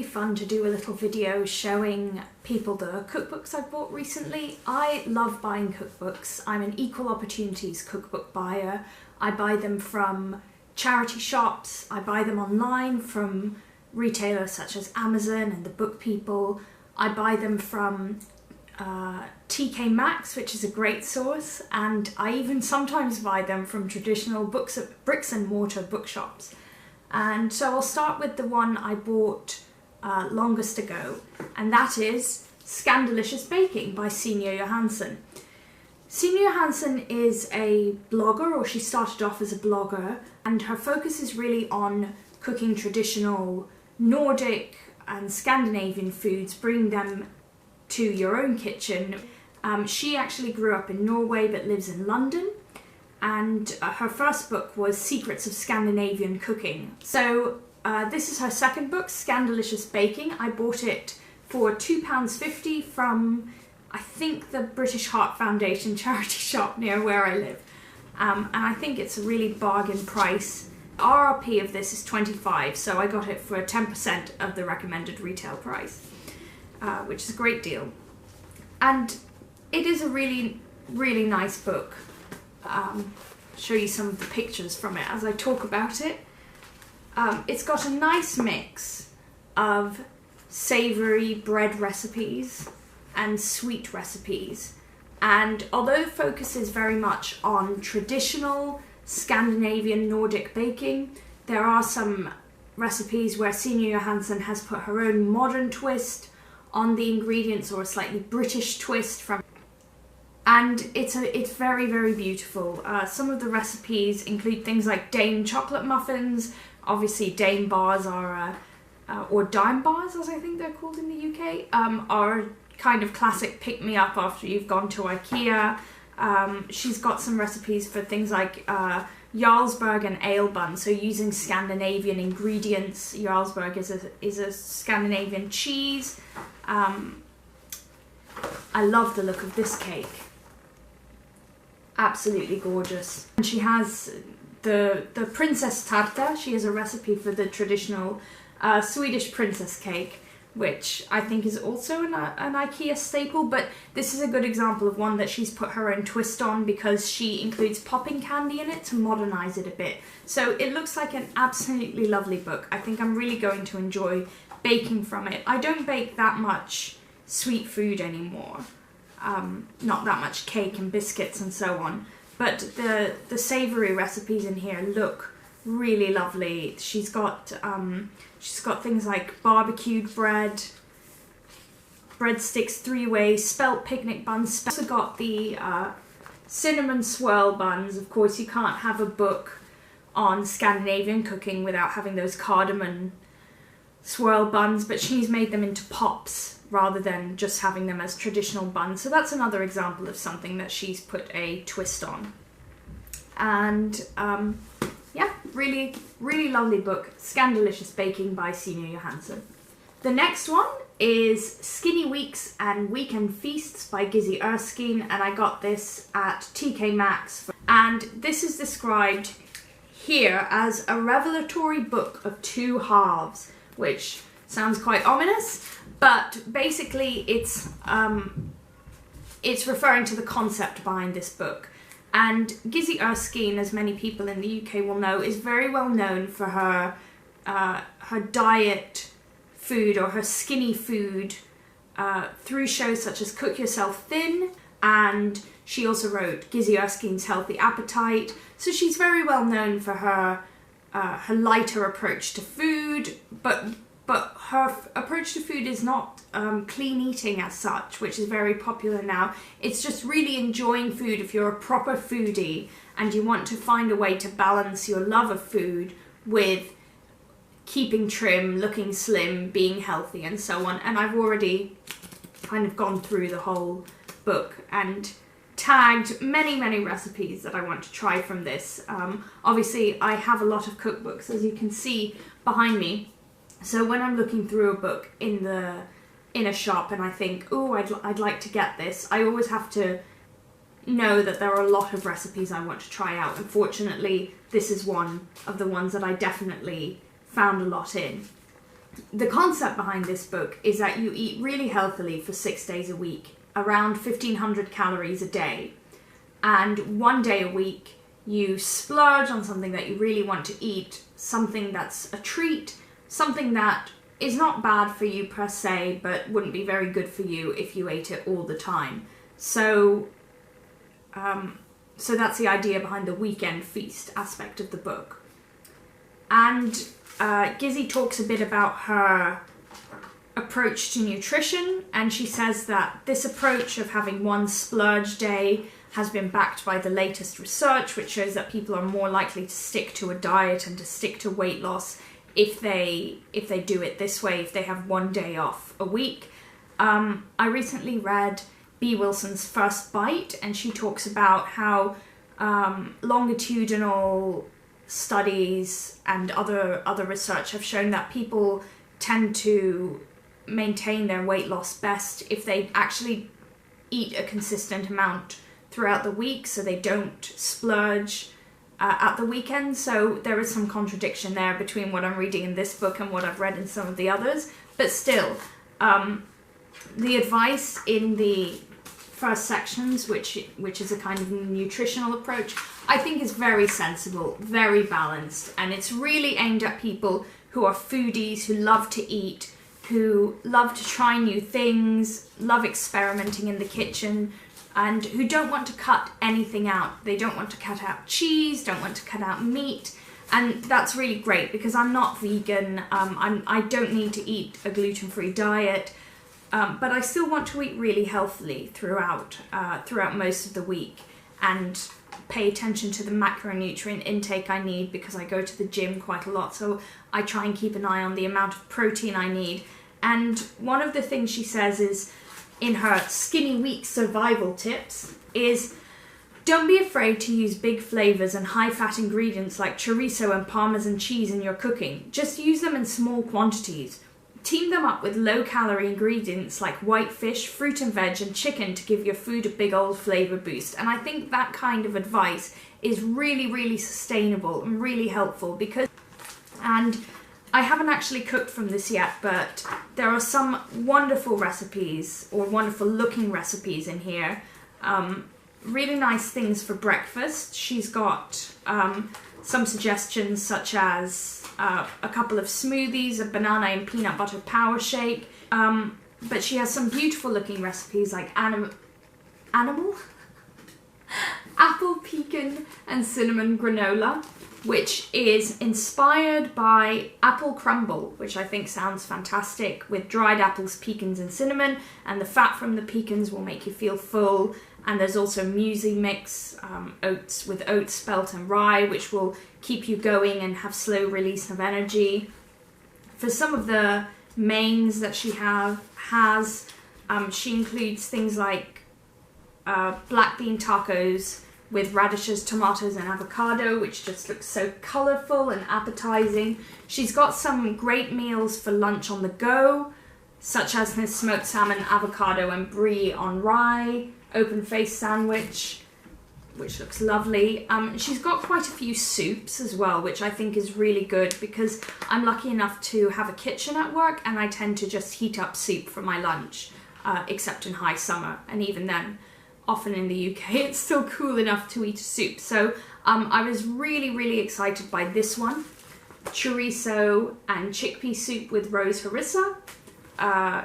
be fun to do a little video showing people the cookbooks I've bought recently. I love buying cookbooks. I'm an equal opportunities cookbook buyer. I buy them from charity shops, I buy them online from retailers such as Amazon and the Book People. I buy them from TK Maxx, which is a great source, and I even sometimes buy them from traditional bricks and mortar bookshops. And so I'll start with the one I bought longest ago, and that is Scandilicious Baking by Gizzi Erskine. Gizzi Erskine is a blogger, or she started off as a blogger, and her focus is really on cooking traditional Nordic and Scandinavian foods, bringing them to your own kitchen. She actually grew up in Norway but lives in London, and her first book was Secrets of Scandinavian Cooking. So this is her second book, Scandilicious Baking. I bought it for £2.50 from, I think, the British Heart Foundation charity shop near where I live. And I think it's a really bargain price. RRP of this is 25, so I got it for 10% of the recommended retail price, which is a great deal. And it is a really, really nice book. Show you some of the pictures from it as I talk about it. It's got a nice mix of savoury bread recipes and sweet recipes, and although the focus is very much on traditional Scandinavian Nordic baking, there are some recipes where Gizzi Erskine has put her own modern twist on the ingredients, or a slightly British twist from, and it's very, very beautiful. Some of the recipes include things like Dane chocolate muffins. Obviously Dane bars are or dime bars, as I think they're called in the UK, are kind of classic pick-me-up after you've gone to IKEA. She's got some recipes for things like Jarlsberg and ale bun, so using Scandinavian ingredients. Jarlsberg is a Scandinavian cheese. I love the look of this cake. Absolutely gorgeous. And she has the princess tarta. She has a recipe for the traditional Swedish princess cake, which I think is also an IKEA staple, but this is a good example of one that she's put her own twist on, because she includes popping candy in it to modernise it a bit. So it looks like an absolutely lovely book. I think I'm really going to enjoy baking from it. I don't bake that much sweet food anymore, not that much cake and biscuits and so on, but the savoury recipes in here look really lovely. She's got things like barbecued bread, breadsticks 3-way, spelt picnic buns. She's also got the cinnamon swirl buns. Of course, you can't have a book on Scandinavian cooking without having those cardamom swirl buns, but she's made them into pops rather than just having them as traditional buns. So that's another example of something that she's put a twist on. And yeah, really, really lovely book, Scandilicious Baking by Gizzi Erskine. The next one is Skinny Weeks and Weekend Feasts by Gizzi Erskine, and I got this at TK Maxx. And this is described here as a revelatory book of two halves, which sounds quite ominous, but basically it's referring to the concept behind this book. And Gizzi Erskine, as many people in the UK will know, is very well known for her diet food, or her skinny food, through shows such as Cook Yourself Thin, and she also wrote Gizzi Erskine's Healthy Appetite. So she's very well known for her lighter approach to food, but her approach to food is not clean eating as such, which is very popular now. It's just really enjoying food if you're a proper foodie and you want to find a way to balance your love of food with keeping trim, looking slim, being healthy, and so on. And I've already kind of gone through the whole book and tagged many, many recipes that I want to try from this. Obviously, I have a lot of cookbooks, as you can see behind me. So when I'm looking through a book in a shop and I think, oh, I'd like to get this, I always have to know that there are a lot of recipes I want to try out. Unfortunately, this is one of the ones that I definitely found a lot in. the concept behind this book is that you eat really healthily for 6 days a week, around 1,500 calories a day. And 1 day a week, you splurge on something that you really want to eat, something that's a treat, something that is not bad for you per se, but wouldn't be very good for you if you ate it all the time. So that's the idea behind the weekend feast aspect of the book. And Gizzi talks a bit about her approach to nutrition, and she says that this approach of having one splurge day has been backed by the latest research, which shows that people are more likely to stick to a diet and to stick to weight loss if they do it this way, if they have 1 day off a week. I recently read B. Wilson's First Bite, and she talks about how longitudinal studies and other research have shown that people tend to maintain their weight loss best if they actually eat a consistent amount throughout the week, so they don't splurge at the weekend. So there is some contradiction there between what I'm reading in this book and what I've read in some of the others, but still, the advice in the first sections, which is a kind of nutritional approach, I think is very sensible, very balanced, and it's really aimed at people who are foodies, who love to eat, who love to try new things, love experimenting in the kitchen, and who don't want to cut anything out. They don't want to cut out cheese, don't want to cut out meat, and that's really great because I'm not vegan. I don't need to eat a gluten-free diet, but I still want to eat really healthily throughout most of the week and pay attention to the macronutrient intake I need because I go to the gym quite a lot, so I try and keep an eye on the amount of protein I need. And one of the things she says is, in her skinny week survival tips, is don't be afraid to use big flavors and high-fat ingredients like chorizo and Parmesan cheese in your cooking. Just use them in small quantities. Team them up with low-calorie ingredients like white fish, fruit and veg, and chicken to give your food a big old flavor boost. And I think that kind of advice is really, really sustainable and really helpful and I haven't actually cooked from this yet, but there are some wonderful recipes, or wonderful looking recipes in here. Really nice things for breakfast. She's got some suggestions such as a couple of smoothies, a banana and peanut butter power shake, but she has some beautiful looking recipes like apple, pecan and cinnamon granola, which is inspired by apple crumble, which I think sounds fantastic, with dried apples, pecans and cinnamon, and the fat from the pecans will make you feel full. And there's also muesli mix, oats with oats, spelt and rye, which will keep you going and have slow release of energy. For some of the mains that she has, she includes things like black bean tacos with radishes, tomatoes and avocado, which just looks so colourful and appetizing. She's got some great meals for lunch on the go, such as this smoked salmon, avocado and brie on rye, open-faced sandwich, which looks lovely. She's got quite a few soups as well, which I think is really good because I'm lucky enough to have a kitchen at work and I tend to just heat up soup for my lunch, except in high summer, and even then, often in the UK, it's still cool enough to eat a soup. So I was really, really excited by this one. Chorizo and chickpea soup with rose harissa.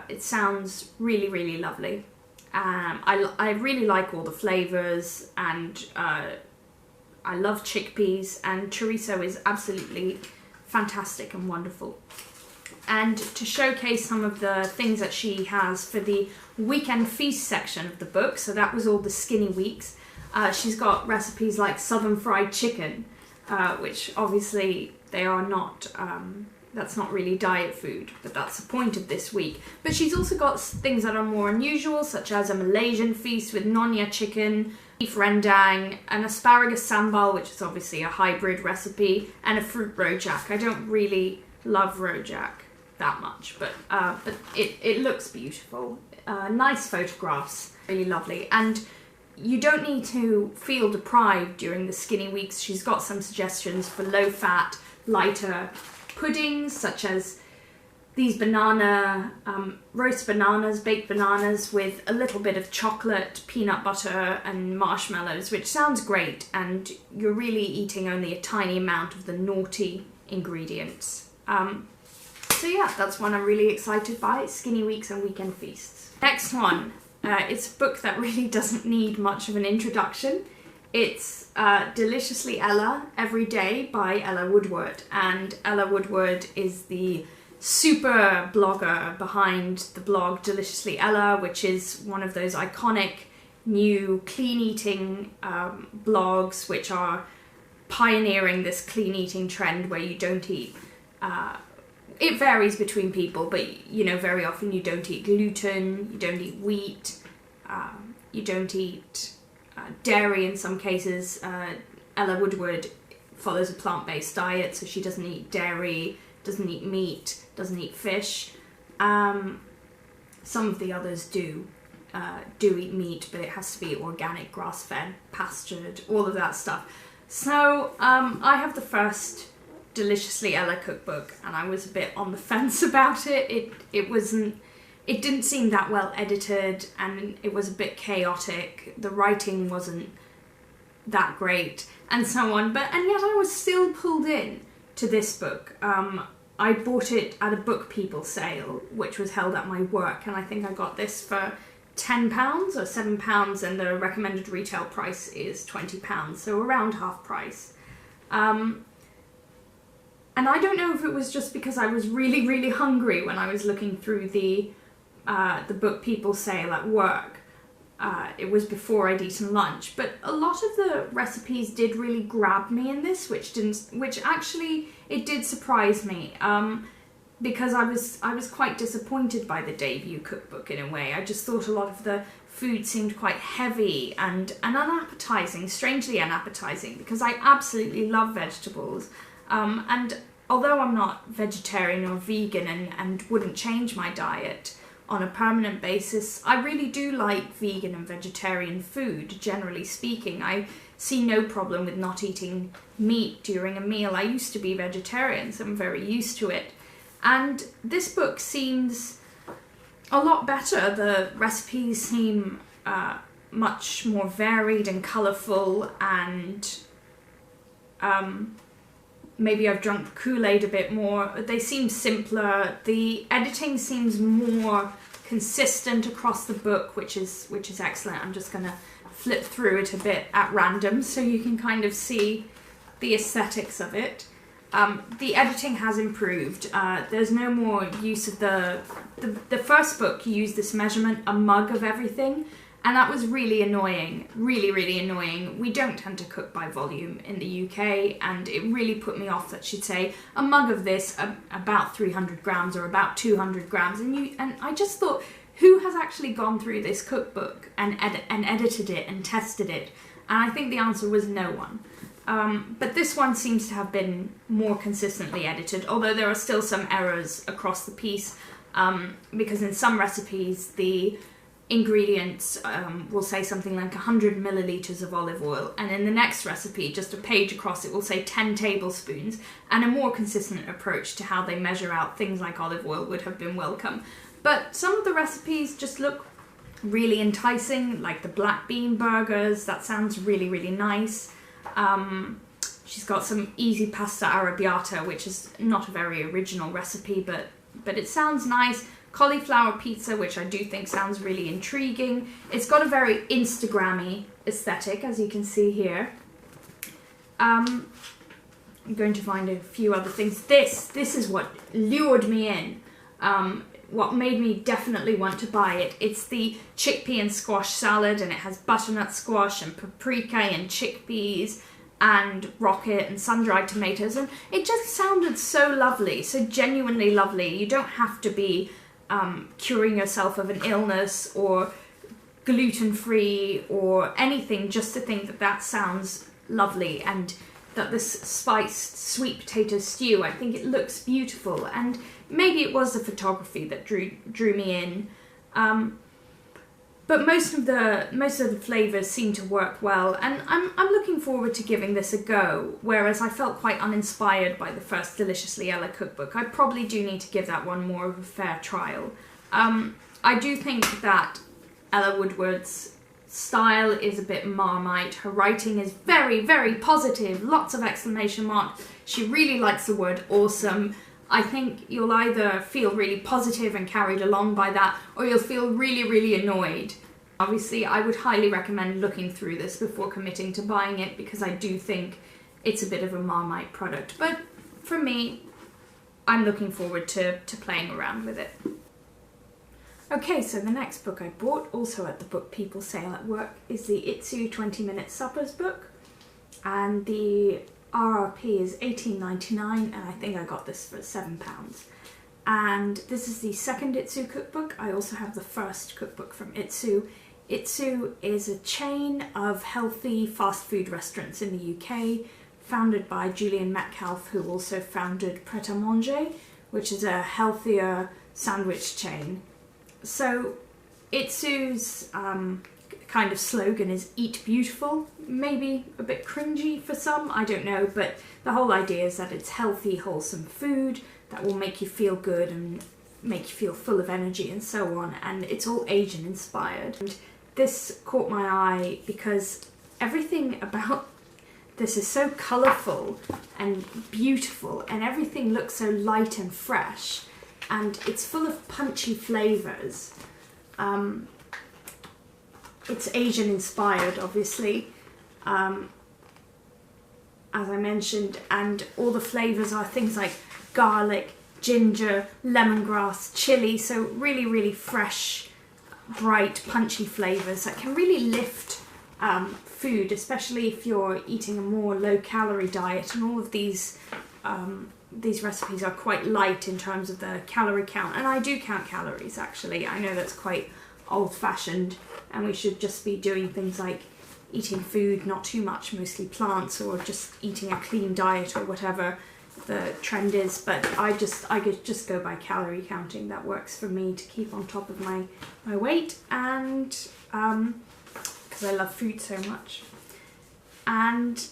It sounds really, really lovely. I really like all the flavours, and I love chickpeas, and chorizo is absolutely fantastic and wonderful. And to showcase some of the things that she has for the weekend feast section of the book, so that was all the skinny weeks, she's got recipes like southern fried chicken, which obviously they are not, that's not really diet food, but that's the point of this week. But she's also got things that are more unusual, such as a Malaysian feast with nonya chicken, beef rendang, an asparagus sambal, which is obviously a hybrid recipe, and a fruit rojak. I don't really love rojak that much, but it looks beautiful. Nice photographs, really lovely. And you don't need to feel deprived during the skinny weeks. She's got some suggestions for low-fat, lighter puddings, such as these roast bananas, baked bananas with a little bit of chocolate, peanut butter and marshmallows, which sounds great, and you're really eating only a tiny amount of the naughty ingredients. So yeah, that's one I'm really excited by, Skinny Weeks and Weekend Feasts. Next one, it's a book that really doesn't need much of an introduction. It's Deliciously Ella Every Day by Ella Woodward, and Ella Woodward is the super blogger behind the blog Deliciously Ella, which is one of those iconic new clean eating blogs which are pioneering this clean eating trend where you don't eat, it varies between people, but you know, very often you don't eat gluten, you don't eat wheat, you don't eat dairy in some cases. Ella Woodward follows a plant-based diet, so she doesn't eat dairy, doesn't eat meat, doesn't eat fish. Some of the others do eat meat, but it has to be organic, grass-fed, pastured, all of that stuff. So I have the first Deliciously Ella cookbook, and I was a bit on the fence about it. It didn't seem that well edited, and it was a bit chaotic. The writing wasn't that great, and so on. And yet I was still pulled in to this book. I bought it at a Book People sale, which was held at my work, and I think I got this for £10 or £7, and the recommended retail price is £20, so around half price. And I don't know if it was just because I was really, really hungry when I was looking through the Book People sale at work. It was before I'd eaten lunch, but a lot of the recipes did really grab me in this, which actually it did surprise me, because I was quite disappointed by the debut cookbook in a way. I just thought a lot of the food seemed quite heavy and unappetizing, strangely unappetizing, because I absolutely love vegetables, and although I'm not vegetarian or vegan and wouldn't change my diet on a permanent basis, I really do like vegan and vegetarian food, generally speaking. I see no problem with not eating meat during a meal. I used to be vegetarian, so I'm very used to it. And this book seems a lot better. The recipes seem much more varied and colourful, and maybe I've drunk the Kool-Aid a bit more. They seem simpler. The editing seems more consistent across the book, which is excellent. I'm just going to flip through it a bit at random so you can kind of see the aesthetics of it. The editing has improved. There's no more use of the first book used this measurement, a mug of everything, and that was really annoying, really, really annoying. We don't tend to cook by volume in the UK, and it really put me off that she'd say a mug of this, about 300 grams or about 200 grams, and I just thought, who has actually gone through this cookbook and edited it and tested it? And I think the answer was no one. But this one seems to have been more consistently edited, although there are still some errors across the piece, because in some recipes the ingredients will say something like 100 millilitres of olive oil, and in the next recipe, just a page across, it will say 10 tablespoons, and a more consistent approach to how they measure out things like olive oil would have been welcome. But some of the recipes just look really enticing, like the black bean burgers. That sounds really, really nice. She's got some easy pasta arrabbiata, which is not a very original recipe, but it sounds nice. Cauliflower pizza, which I do think sounds really intriguing. It's got a very Instagrammy aesthetic, as you can see here. I'm going to find a few other things. This is what lured me in. What made me definitely want to buy it. It's the chickpea and squash salad, and it has butternut squash and paprika and chickpeas and rocket and sun-dried tomatoes, and it just sounded so lovely, so genuinely lovely. You don't have to be curing yourself of an illness or gluten-free or anything just to think that that sounds lovely, and that this spiced sweet potato stew, I think it looks beautiful, and maybe it was the photography that drew me in. But most of the flavours seem to work well, and I'm looking forward to giving this a go, whereas I felt quite uninspired by the first Deliciously Ella cookbook. I probably do need to give that one more of a fair trial. I do think that Ella Woodward's style is a bit Marmite. Her writing is very, very positive, lots of exclamation marks. She really likes the word awesome. I think you'll either feel really positive and carried along by that, or you'll feel really, really annoyed. Obviously, I would highly recommend looking through this before committing to buying it, because I do think it's a bit of a Marmite product. But for me, I'm looking forward to playing around with it. Okay, so the next book I bought, also at the Book People sale at work, is the Itsu 20-Minute Suppers book. And the RRP is $18.99, and I think I got this for £7. And this is the second Itsu cookbook. I also have the first cookbook from Itsu. Itsu is a chain of healthy fast food restaurants in the UK, founded by Julian Metcalfe, who also founded Pret a Manger, which is a healthier sandwich chain. So Itsu's kind of slogan is "Eat Beautiful," maybe a bit cringy for some, I don't know, but the whole idea is that it's healthy, wholesome food that will make you feel good and make you feel full of energy and so on, and it's all Asian inspired. And this caught my eye because everything about this is so colourful and beautiful, and everything looks so light and fresh, and it's full of punchy flavours. It's Asian inspired, obviously, as I mentioned, and all the flavours are things like garlic, ginger, lemongrass, chilli, so really, really fresh, bright, punchy flavours that can really lift food, especially if you're eating a more low-calorie diet, and all of these recipes are quite light in terms of the calorie count, and I do count calories actually. I know that's quite old-fashioned, and we should just be doing things like eating food, not too much, mostly plants, or just eating a clean diet or whatever the trend is, but I could just go by calorie counting. That works for me to keep on top of my weight, and because I love food so much. And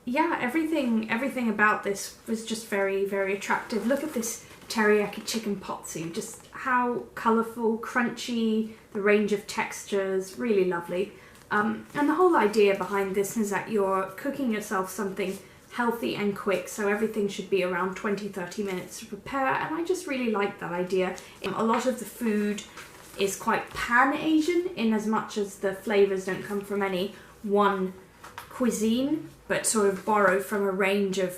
yeah, everything about this was just very, very attractive. Look at this teriyaki chicken potsu, just how colourful, crunchy, the range of textures, really lovely. And the whole idea behind this is that you're cooking yourself something healthy and quick, so everything should be around 20-30 minutes to prepare, and I just really like that idea. A lot of the food is quite pan-Asian in as much as the flavours don't come from any one cuisine, but sort of borrow from a range of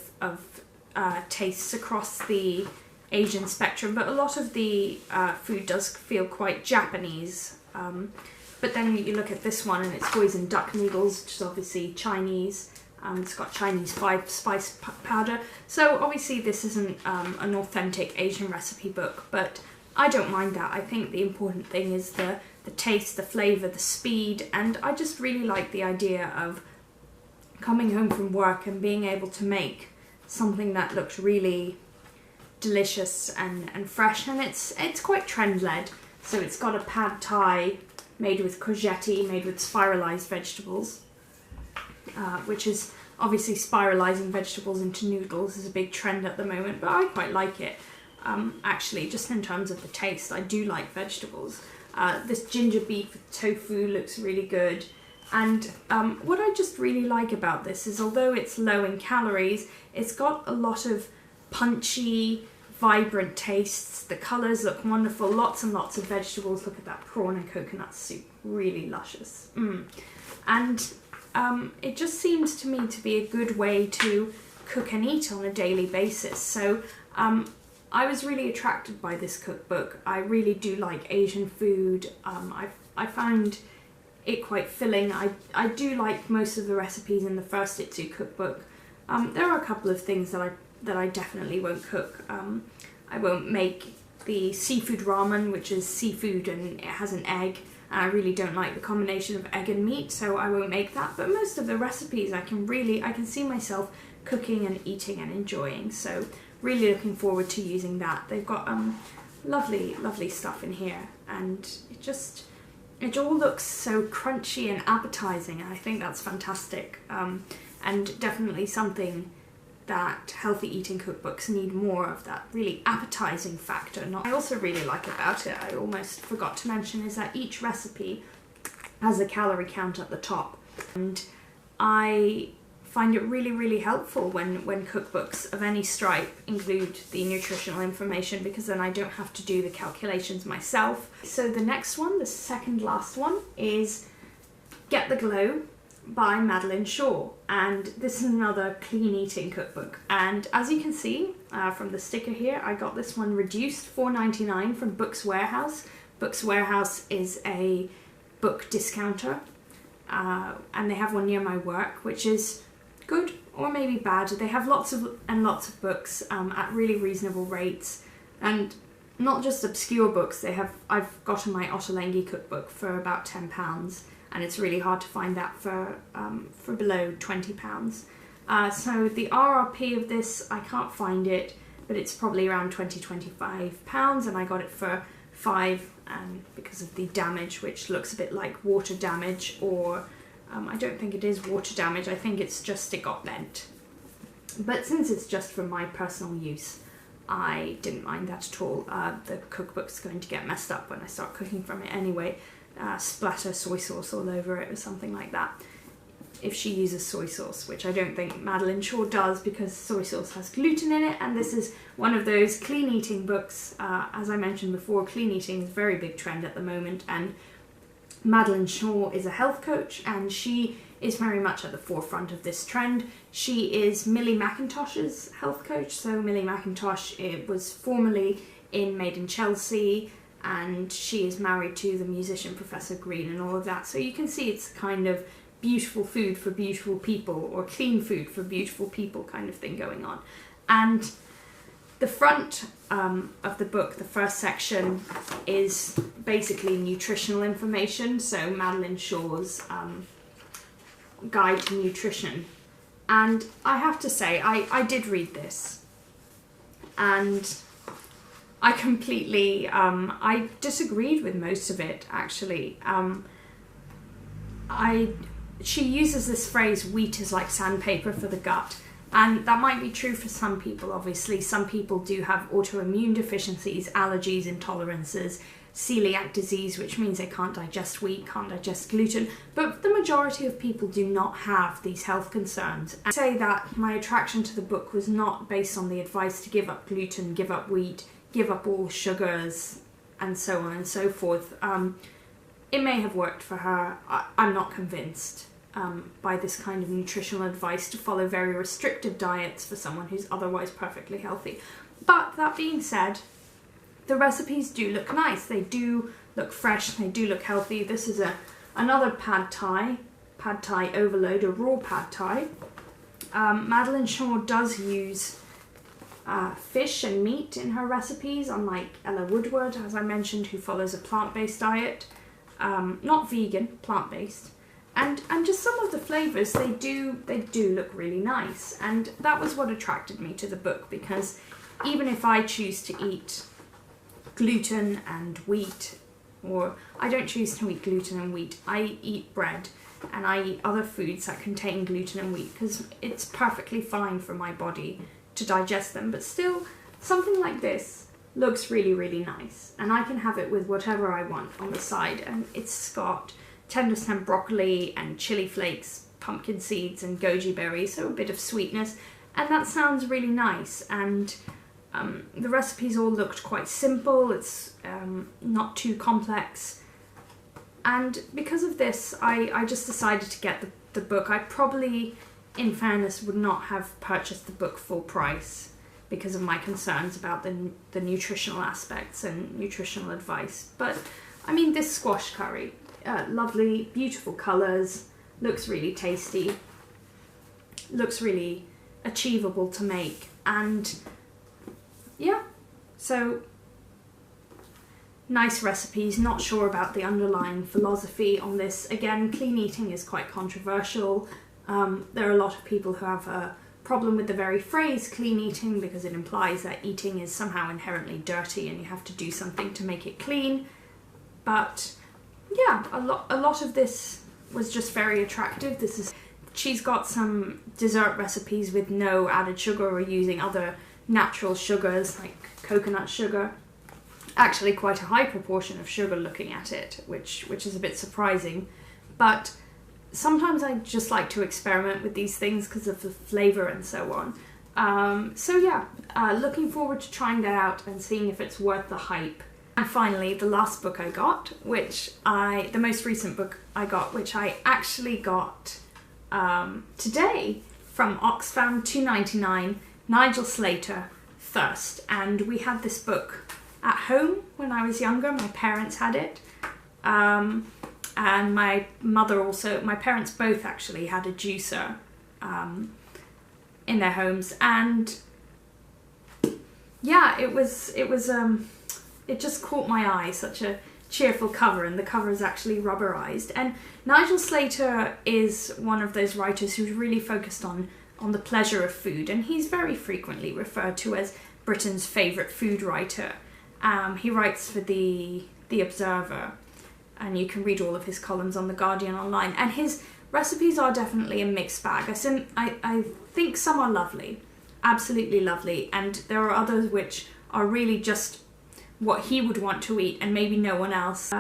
tastes across the Asian spectrum, but a lot of the food does feel quite Japanese. But then you look at this one and it's hoisin duck noodles, which is obviously Chinese. It's got Chinese spice powder. So obviously this isn't an authentic Asian recipe book, but I don't mind that. I think the important thing is the taste, the flavour, the speed, and I just really like the idea of coming home from work and being able to make something that looks really delicious and fresh, and it's quite trend-led. So it's got a pad thai made with courgette, made with spiralised vegetables, which is obviously spiralising vegetables into noodles is a big trend at the moment, but I quite like it. Actually, just in terms of the taste, I do like vegetables. This ginger beef with tofu looks really good. And what I just really like about this is, although it's low in calories, it's got a lot of punchy, vibrant tastes. The colours look wonderful, lots and lots of vegetables. Look at that prawn and coconut soup, really luscious. And it just seems to me to be a good way to cook and eat on a daily basis. So I was really attracted by this cookbook. I really do like Asian food. I found it quite filling. I do like most of the recipes in the first Itsu cookbook. There are a couple of things that I definitely won't cook. I won't make the seafood ramen, which is seafood and it has an egg. I really don't like the combination of egg and meat, so I won't make that. But most of the recipes I can see myself cooking and eating and enjoying. So really looking forward to using that. They've got lovely, lovely stuff in here, and it all looks so crunchy and appetizing, and I think that's fantastic, and definitely something that healthy eating cookbooks need more of, that really appetizing factor. I also really like about it, I almost forgot to mention, is that each recipe has a calorie count at the top, and I find it really helpful when cookbooks of any stripe include the nutritional information, because then I don't have to do the calculations myself. So the next one, the second last one, is Get the Glow by Madeline Shaw, and this is another clean eating cookbook, and as you can see from the sticker here, I got this one reduced $4.99 from Books Warehouse. Books Warehouse is a book discounter, and they have one near my work, which is good or maybe bad. They have lots of books at really reasonable rates, and not just obscure books. I've gotten my Ottolenghi cookbook for about £10, and it's really hard to find that for below £20. So the RRP of this, I can't find it, but it's probably around £20-25, and I got it for £5, and because of the damage, which looks a bit like water damage, or I don't think it is water damage, I think it's just it got bent. But since it's just for my personal use, I didn't mind that at all. The cookbook's going to get messed up when I start cooking from it anyway. Splatter soy sauce all over it or something like that, if she uses soy sauce, which I don't think Madeline Shaw does, because soy sauce has gluten in it, and this is one of those clean eating books. As I mentioned before, clean eating is a very big trend at the moment, and Madeline Shaw is a health coach, and she is very much at the forefront of this trend. She is Millie McIntosh's health coach. So Millie McIntosh was formerly in Made in Chelsea, and she is married to the musician Professor Green and all of that. So you can see it's kind of beautiful food for beautiful people, or clean food for beautiful people kind of thing going on. And the front of the book, the first section, is basically nutritional information. So Madeline Shaw's Guide to Nutrition. And I have to say, I did read this, and I completely, I disagreed with most of it, actually. She uses this phrase, wheat is like sandpaper for the gut. And that might be true for some people, obviously. Some people do have autoimmune deficiencies, allergies, intolerances, celiac disease, which means they can't digest wheat, can't digest gluten. But the majority of people do not have these health concerns. I say that my attraction to the book was not based on the advice to give up gluten, give up wheat, give up all sugars, and so on and so forth. It may have worked for her. I'm not convinced by this kind of nutritional advice to follow very restrictive diets for someone who's otherwise perfectly healthy. But that being said, the recipes do look nice. They do look fresh. They do look healthy. This is another pad thai overload, a raw pad thai. Madeline Shaw does use fish and meat in her recipes, unlike Ella Woodward, as I mentioned, who follows a plant-based diet. Not vegan, plant-based. And just some of the flavours, they do look really nice. And that was what attracted me to the book, because even if I choose to eat gluten and wheat, or I don't choose to eat gluten and wheat, I eat bread and I eat other foods that contain gluten and wheat, because it's perfectly fine for my body to digest them. But still, something like this looks really nice, and I can have it with whatever I want on the side. And it's got tender stem broccoli and chili flakes, pumpkin seeds and goji berries, so a bit of sweetness, and that sounds really nice. And the recipes all looked quite simple. It's not too complex, and because of this I just decided to get the book. I probably, in fairness, would not have purchased the book full price because of my concerns about the nutritional aspects and nutritional advice. But I mean, this squash curry, lovely, beautiful colours, looks really tasty, looks really achievable to make, and yeah, so nice recipes. Not sure about the underlying philosophy on this. Again, clean eating is quite controversial. There are a lot of people who have a problem with the very phrase clean eating, because it implies that eating is somehow inherently dirty and you have to do something to make it clean. But yeah, a lot of this was just very attractive. She's got some dessert recipes with no added sugar or using other natural sugars like coconut sugar. Actually quite a high proportion of sugar looking at it, which is a bit surprising. But sometimes I just like to experiment with these things because of the flavour and so on. So yeah, looking forward to trying that out and seeing if it's worth the hype. And finally, the last book I got, the most recent book I got, which I actually got today from Oxfam, $2.99, Nigel Slater, Thirst. And we had this book at home when I was younger. My parents had it. And my parents both actually had a juicer in their homes. And yeah, it just caught my eye, such a cheerful cover, and the cover is actually rubberized. And Nigel Slater is one of those writers who's really focused on the pleasure of food, and he's very frequently referred to as Britain's favourite food writer. He writes for the Observer, and you can read all of his columns on The Guardian online, and his recipes are definitely a mixed bag. I think some are lovely, absolutely lovely, and there are others which are really just what he would want to eat and maybe no one else.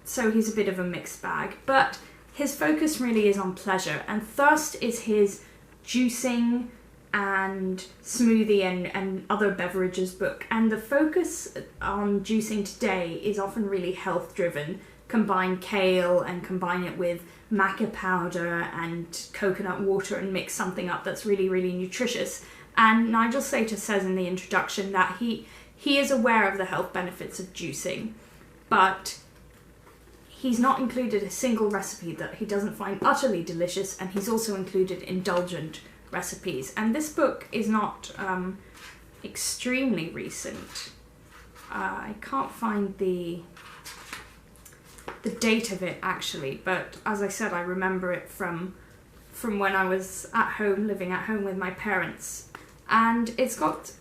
So he's a bit of a mixed bag, but his focus really is on pleasure, and Thirst is his juicing and smoothie and other beverages book. And the focus on juicing today is often really health driven. Combine kale and combine it with maca powder and coconut water and mix something up that's really, really nutritious. And Nigel Slater says in the introduction that he is aware of the health benefits of juicing, but he's not included a single recipe that he doesn't find utterly delicious, and he's also included indulgent recipes. And this book is not extremely recent. I can't find the date of it actually, but as I said, I remember it from when I was at home, living at home with my parents. And it's not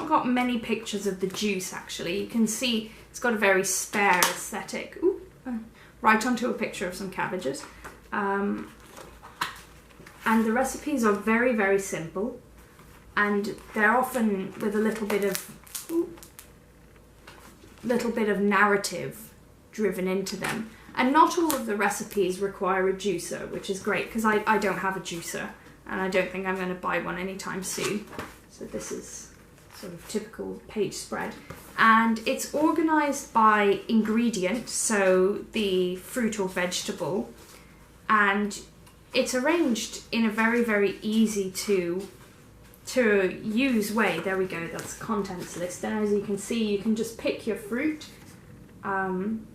got many pictures of the juice actually. You can see it's got a very spare aesthetic. Ooh, right onto a picture of some cabbages. And the recipes are very, very simple, and they're often with a little bit of narrative driven into them. And not all of the recipes require a juicer, which is great because I don't have a juicer, and I don't think I'm going to buy one anytime soon. So this is sort of typical page spread. And it's organised by ingredient, so the fruit or vegetable, and it's arranged in a very, very easy to use way. There we go, that's the contents list. And as you can see, you can just pick your fruit and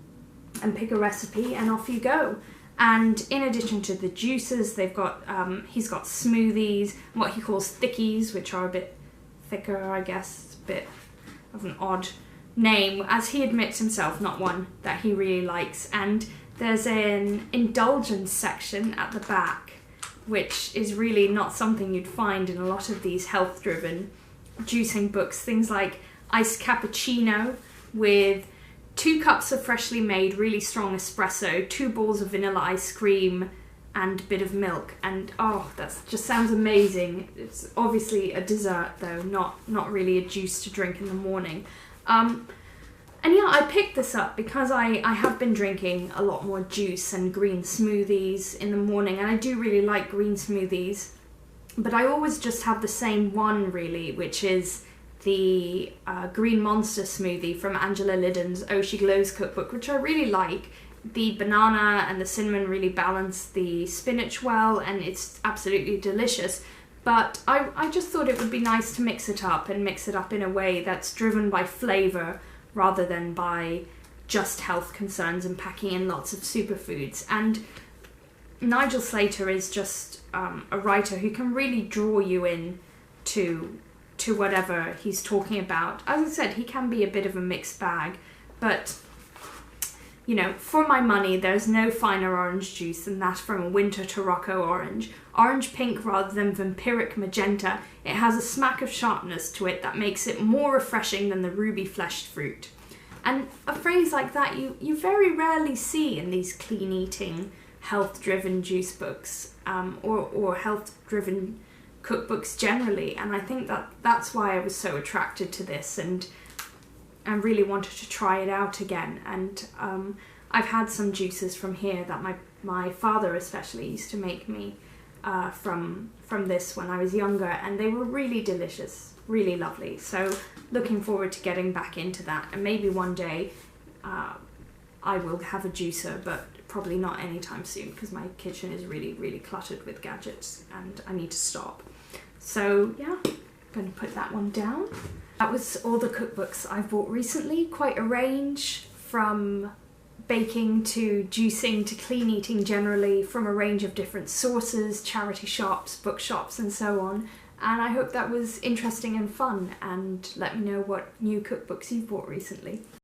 pick a recipe and off you go. And in addition to the juices, they've got he's got smoothies, what he calls thickies, which are a bit thicker, I guess. It's a bit of an odd name, as he admits himself, not one that he really likes. And there's an indulgence section at the back, which is really not something you'd find in a lot of these health-driven juicing books. Things like iced cappuccino with 2 cups of freshly made, really strong espresso, 2 balls of vanilla ice cream, and a bit of milk. And oh, that just sounds amazing. It's obviously a dessert though, not really a juice to drink in the morning. And yeah, I picked this up because I have been drinking a lot more juice and green smoothies in the morning, and I do really like green smoothies, but I always just have the same one really, which is the Green Monster smoothie from Angela Liddon's Oh She Glows cookbook, which I really like. The banana and the cinnamon really balance the spinach well, and it's absolutely delicious. But I just thought it would be nice to mix it up in a way that's driven by flavour rather than by just health concerns and packing in lots of superfoods. And Nigel Slater is just a writer who can really draw you in to whatever he's talking about. As I said, he can be a bit of a mixed bag, but you know, for my money, there's no finer orange juice than that from a winter Tarocco orange. Orange pink rather than vampiric magenta, it has a smack of sharpness to it that makes it more refreshing than the ruby fleshed fruit. And a phrase like that you very rarely see in these clean eating, health-driven juice books, or health-driven cookbooks generally. And I think that's why I was so attracted to this, and really wanted to try it out again. And I've had some juices from here that my father especially used to make me from this when I was younger, and they were really delicious, really lovely. So looking forward to getting back into that, and maybe one day I will have a juicer, but probably not anytime soon because my kitchen is really, really cluttered with gadgets and I need to stop. So yeah, I'm going to put that one down. That was all the cookbooks I've bought recently. Quite a range, from baking to juicing to clean eating generally, from a range of different sources, charity shops, bookshops and so on. And I hope that was interesting and fun, and let me know what new cookbooks you've bought recently.